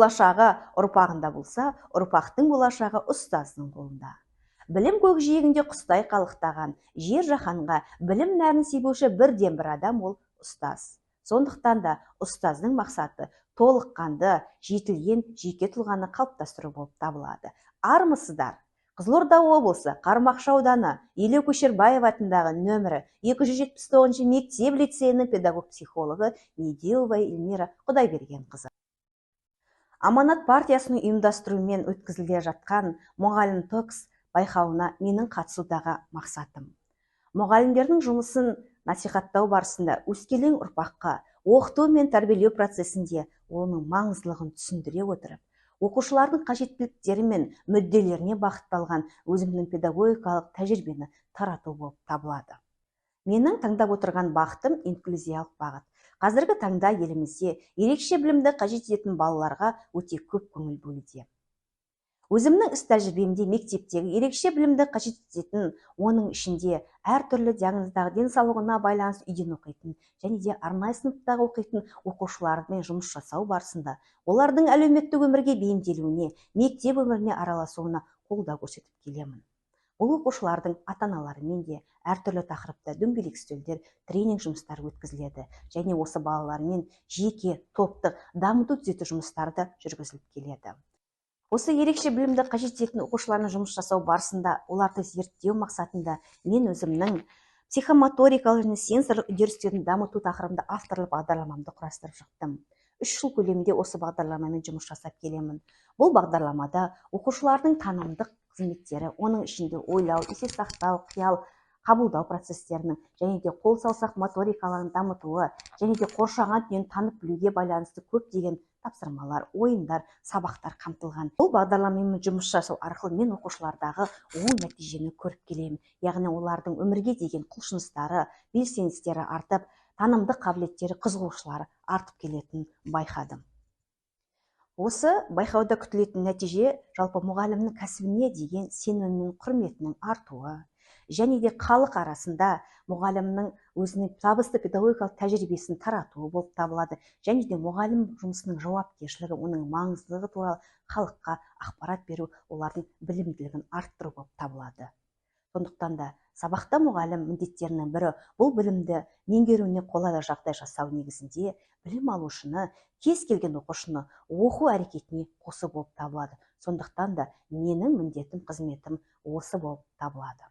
болашағы ұрпағында болса, ұрпақтың болашағы ұстаздың қолында. Білім көкжиегінде құстай қалықтаған, жер жаһанға білім нәрін себуші бірден бір адам ол ұстаз. Сондықтан да ұстаздың мақсаты толыққанды, жетілген жеке тұлғаны қалыптастыру болып табылады. Армысыздар! Қызылорда облысы Қармақшы ауданы Елеу-Көшербаев атындағы нөмірі 279 мектеп лицейінің педагог-психологы Медеуова Эльмира Құдайбергенқызы. Аманат партиясының ұйымдастыруымен өткізіле жатқан мұғалім токс байқауына менің қатысудағы мақсатым. Мұғалімдердің жұмысын насихаттау барысында өскелең ұрпаққа оқыту мен тәрбиелеу процесінде оның маңыздылығын түсіндіре отырып, оқушылардың қажеттіліктері мен мүдделеріне бағытталған өзімнің педагогикалық тәжірибені тарату болып табылады. Менің таңдап отырған бағытым инклюзиялық бағыт. Қазіргі таңда елімізде ерекше білімді қажет ететін балаларға өте көп көңіл бөлуде. Өзімнің іс тәжірибемде мектептегі ерекше білімді қажет ететін, оның ішінде әртүрлі диагноздағы денсаулығына байланысты үйден оқитын және де арнайы сыныптағы оқитын оқушылармен жұмыс жасау барысында олардың әлеуметтік өмірге бейімделуіне, мектеп өміріне араласуына қолдау көрсетіп келемін. Бұл оқушылардың ата-аналарымен де әртүрлі тақырыпта дөңгелек үстелдер, тренинг жұмыстары өткізіледі және осы балалармен жеке, топтық дамыту түзету жұмыстары да жүргізіліп келеді. Осы ерекше білімді қажет ететін оқушылармен жұмыс жасау барысында оларды зерттеу мақсатында мен өзімнің психомоторикалық және сенсорлық үдерістерін дамыту тақырыбында авторлық бағдарламамды құрастырып шықтым. 3 жыл көлемінде осы бағдарламамен жұмыс жасап келемін. Бұл бағдарламада оқушылардың танымдық қызметтері, оның ішінде ойлау, есте сақтау, қиял, қабылдау процестерінің және де қол саусақ моторикаларын дамытуы және де қоршаған дүниені танып білуге байланысты көптеген тапсырмалар, ойындар, сабақтар қамтылған. Бұл бағдарламамен жұмыс жасау арқылы мен оқушылардағы оң нәтижені көріп келемін. Яғни олардың өмірге деген құлшыныстары, белсендістері артып, танымдық қабілеттері, қызығушылары артып келетінін байқадым. Осы байқауда күтілетін нәтиже жалпы мұғалімнің кәсібіне деген сенімі мен құрметінің артуы, және де халық арасында мұғалімнің өзінің табысты педагогикалық тәжірибесін таратуы болып табылады, және де мұғалім жұмысының жауапкершілігі, оның маңыздылығы туралы халыққа ақпарат беру, олардың білімділігін арттыру болып табылады. Сондықтан да сабақта мұғалім міндеттерінің бірі бұл білімді меңгеруіне қолайлы жағдай жасау негізінде білім алушыны, кез келген оқушыны оқу әрекетіне қосу болып табылады. Сондықтан да менің міндетім, қызметім осы болып табылады.